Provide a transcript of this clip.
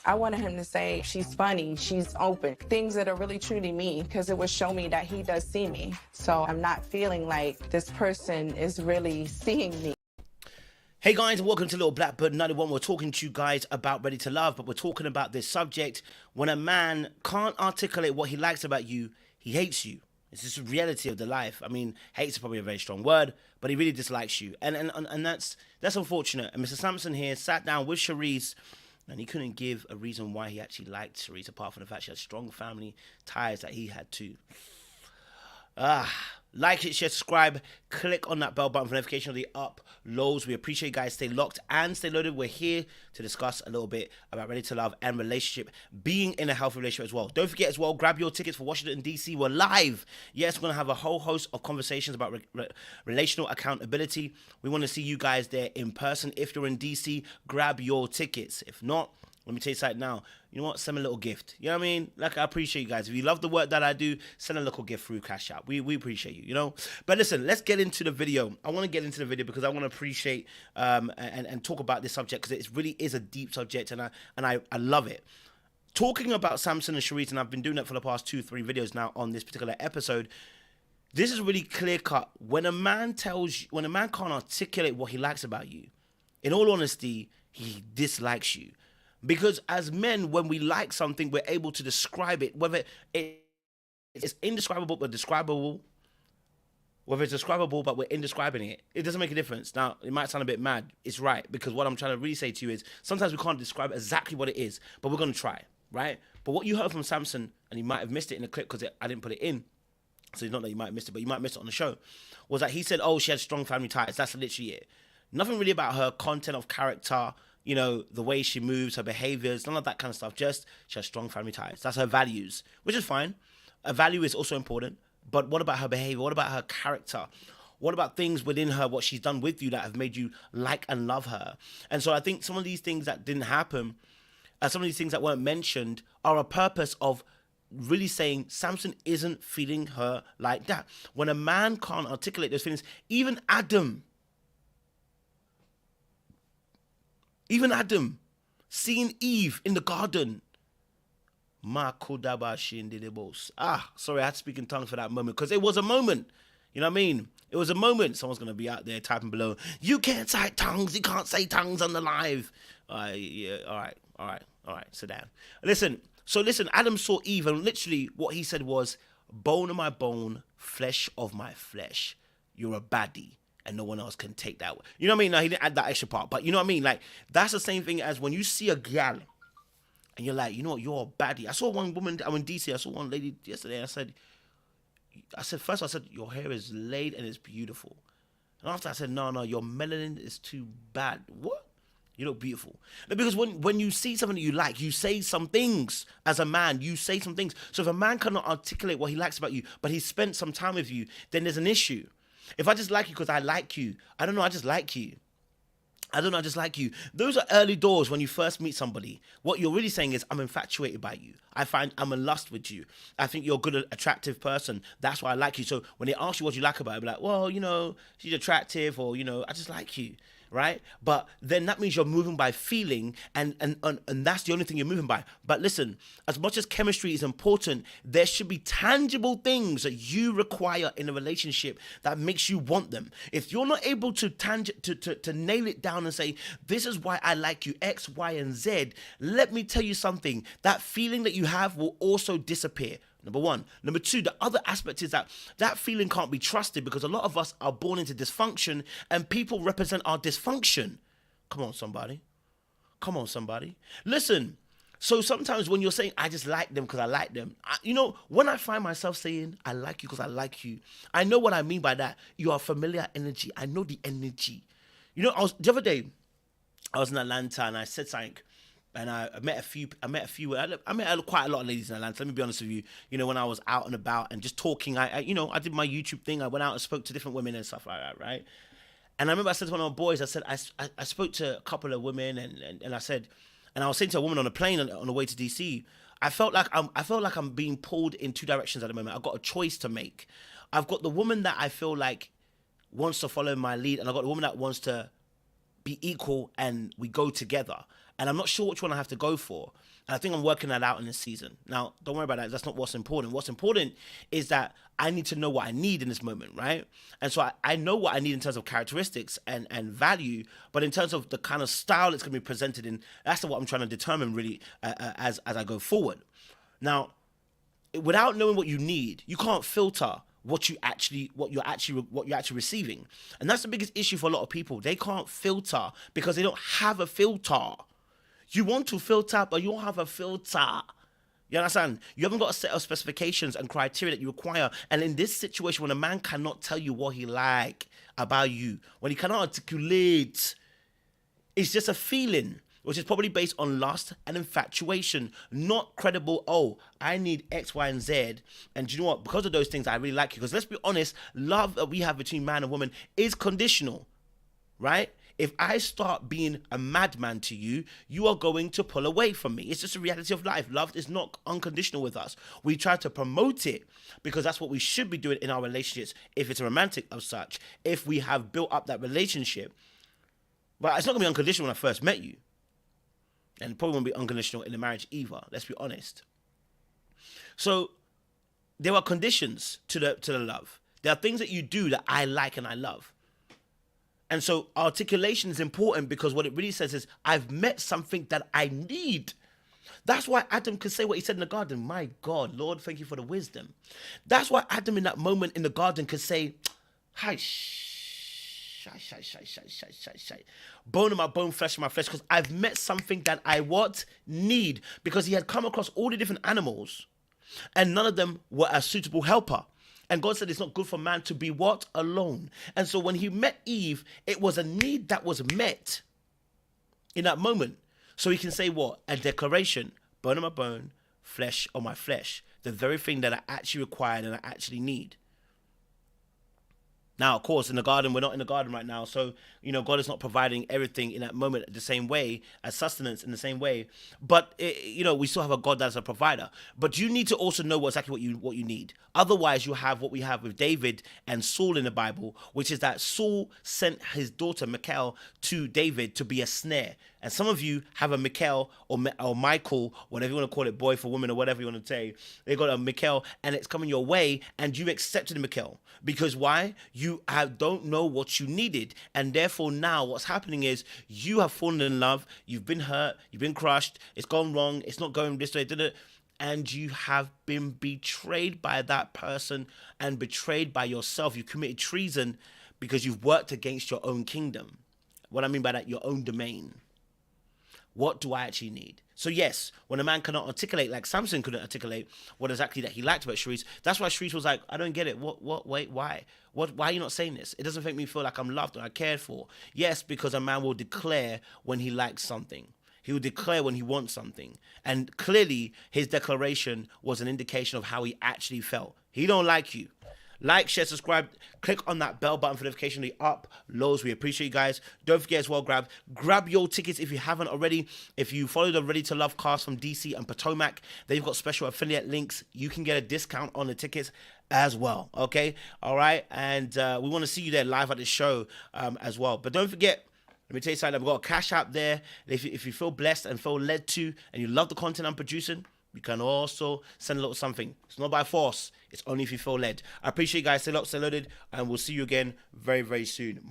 I wanted him to say, she's funny, she's open, things that are really truly me, because it would show me that he does see me. So I'm not feeling like this person is really seeing me. Hey guys, and welcome to Little Blackbird 91. We're talking to you guys about Ready to Love, but we're talking about this subject. When a man can't articulate what he likes about you, he hates you. It's just the reality of the life. I mean, hate is probably a very strong word, but he really dislikes you. And that's unfortunate. And Mr. Sampson here sat down with Sharice, and he couldn't give a reason why he actually liked Sharice, apart from the fact she had strong family ties that he had too. Like it, share, subscribe, click on that bell button for notification of the uploads. We appreciate you guys. Stay locked and stay loaded. We're here to discuss a little bit about Ready to Love and relationship, being in a healthy relationship as well. Don't forget as well, grab your tickets for Washington, D.C. We're live. Yes, we're going to have a whole host of conversations about relational accountability. We want to see you guys there in person. If you're in D.C., grab your tickets. If not, let me tell you something now. You know what? Send me a little gift. You know what I mean? Like, I appreciate you guys. If you love the work that I do, send a little gift through Cash App. We appreciate you, you know? But listen, let's get into the video. I want to get into the video because I want to appreciate and talk about this subject, because it really is a deep subject, and I love it. Talking about Samson and Sharice, and I've been doing it for the past 2-3 videos now on this particular episode. This is really clear cut. When a man can't articulate what he likes about you, in all honesty, he dislikes you. Because as men, when we like something, we're able to describe it, whether it's indescribable but describable, whether it's describable but we're indescribing it. It doesn't make a difference. Now, it might sound a bit mad. It's right, because what I'm trying to really say to you is sometimes we can't describe exactly what it is, but we're going to try, right? But what you heard from Samson, and you might have missed it in the clip because I didn't put it in, so it's not that you might have missed it, but you might have missed it on the show, was that he said, oh, she had strong family ties. That's literally it. Nothing really about her content of character, you know, the way she moves, her behaviors, none of that kind of stuff. Just she has strong family ties. That's her values, which is fine. A value is also important. But what about her behavior? What about her character? What about things within her, what she's done with you that have made you like and love her? And so I think some of these things that didn't happen, some of these things that weren't mentioned, are a purpose of really saying Samson isn't feeling her like that. When a man can't articulate those feelings, even Adam, seeing Eve in the garden. Sorry, I had to speak in tongues for that moment, because it was a moment. You know what I mean? It was a moment. Someone's going to be out there typing below, you can't say tongues, you can't say tongues on the live. Yeah, all right, sit down. Listen, Adam saw Eve, and literally what he said was, bone of my bone, flesh of my flesh. You're a baddie. And no one else can take that. You know what I mean? Now, he didn't add that extra part, but you know what I mean? Like, that's the same thing as when you see a gal and you're like, you know what, you're a baddie. I saw one woman, I'm in DC, I saw one lady yesterday, and I said, your hair is laid and it's beautiful. And after I said, no, your melanin is too bad. What? You look beautiful. Because when you see something that you like, you say some things. As a man, you say some things. So if a man cannot articulate what he likes about you, but he spent some time with you, then there's an issue. If I just like you because I like you, I don't know, I just like you. Those are early doors when you first meet somebody. What you're really saying is, I'm infatuated by you. I find I'm in lust with you. I think you're a good, attractive person. That's why I like you. So when they ask you what you like about her, be like, well, you know, she's attractive, or, you know, I just like you. Right? But then that means you're moving by feeling, and that's the only thing you're moving by. But listen, as much as chemistry is important, there should be tangible things that you require in a relationship that makes you want them. If you're not able to nail it down and say, this is why I like you, X, Y, and Z, let me tell you something, that feeling that you have will also disappear. Number one. Number two, the other aspect is that feeling can't be trusted, because a lot of us are born into dysfunction, and people represent our dysfunction. Come on, somebody. Listen, so sometimes when you're saying, I just like them because I like them, when I find myself saying, I like you because I like you, I know what I mean by that. You are familiar energy. I know the energy. The other day, I was in Atlanta and I said something. And I met quite a lot of ladies in Atlanta. Let me be honest with you. When I was out and about and just talking, I did my YouTube thing. I went out and spoke to different women and stuff like that, right? And I remember I said to one of my boys, I said, I spoke to a couple of women, and I said, and I was saying to a woman on a plane on the way to DC, I felt like I'm being pulled in two directions at the moment. I've got a choice to make. I've got the woman that I feel like wants to follow my lead, and I've got the woman that wants to be equal and we go together. and I'm not sure which one I have to go for. And I think I'm working that out in this season. Now, don't worry about that. That's not what's important. What's important is that I need to know what I need in this moment, right? And so I know what I need in terms of characteristics and value, but in terms of the kind of style it's going to be presented in, that's what I'm trying to determine really as I go forward. Now, without knowing what you need, you can't filter what you're actually receiving. And that's the biggest issue for a lot of people. They can't filter because they don't have a filter. You want to filter, but you don't have a filter. You understand? You haven't got a set of specifications and criteria that you require. And in this situation, when a man cannot tell you what he like about you, when he cannot articulate, it's just a feeling, which is probably based on lust and infatuation, not credible, oh, I need X, Y, and Z. And do you know what? Because of those things, I really like you. Because let's be honest, love that we have between man and woman is conditional, right? If I start being a madman to you, you are going to pull away from me. It's just a reality of life. Love is not unconditional with us. We try to promote it because that's what we should be doing in our relationships, if it's a romantic of such, if we have built up that relationship. But it's not going to be unconditional when I first met you. And it probably won't be unconditional in the marriage either. Let's be honest. So there are conditions to the love. There are things that you do that I like and I love. And so articulation is important because what it really says is, I've met something that I need. That's why Adam could say what he said in the garden. My God, Lord, thank you for the wisdom. That's why Adam in that moment in the garden could say, hi, bone of my bone, flesh of my flesh, because I've met something that I need. Because he had come across all the different animals and none of them were a suitable helper. And God said it's not good for man to be what? Alone. And so when he met Eve, it was a need that was met in that moment. So he can say what? A declaration, bone of my bone, flesh of my flesh. The very thing that I actually required and I actually need. Now, of course, in the garden, we're not in the garden right now. So, God is not providing everything in that moment the same way, as sustenance in the same way. But, we still have a God that's a provider. But you need to also know exactly what you need. Otherwise, you have what we have with David and Saul in the Bible, which is that Saul sent his daughter, Michal, to David to be a snare. And some of you have a Michal or Michael, whatever you want to call it, boy for women or whatever you want to say. They got a Michal and it's coming your way and you accepted the Michal. Because why? You don't know what you needed. And therefore now what's happening is you have fallen in love. You've been hurt. You've been crushed. It's gone wrong. It's not going this way. And you have been betrayed by that person and betrayed by yourself. You committed treason because you've worked against your own kingdom. What I mean by that, your own domain. What do I actually need? So yes, when a man cannot articulate, like Samson couldn't articulate what exactly that he liked about Sharice, that's why Sharice was like, I don't get it. Wait, why? Why are you not saying this? It doesn't make me feel like I'm loved or I cared for. Yes, because a man will declare when he likes something. He will declare when he wants something. And clearly, his declaration was an indication of how he actually felt. He don't like you. Like, share, subscribe. Click on that bell button for notification of the uploads. We appreciate you guys. Don't forget as well, grab your tickets if you haven't already. If you follow the Ready to Love cast from DC and Potomac, they've got special affiliate links. You can get a discount on the tickets as well. Okay? All right? And we want to see you there live at the show as well. But don't forget, let me tell you something. We've got a cash app there. If you feel blessed and feel led to, and you love the content I'm producing, you can also send a little something. It's not by force. It's only if you feel led. I appreciate you guys. Stay locked, stay loaded, and we'll see you again very, very soon. Much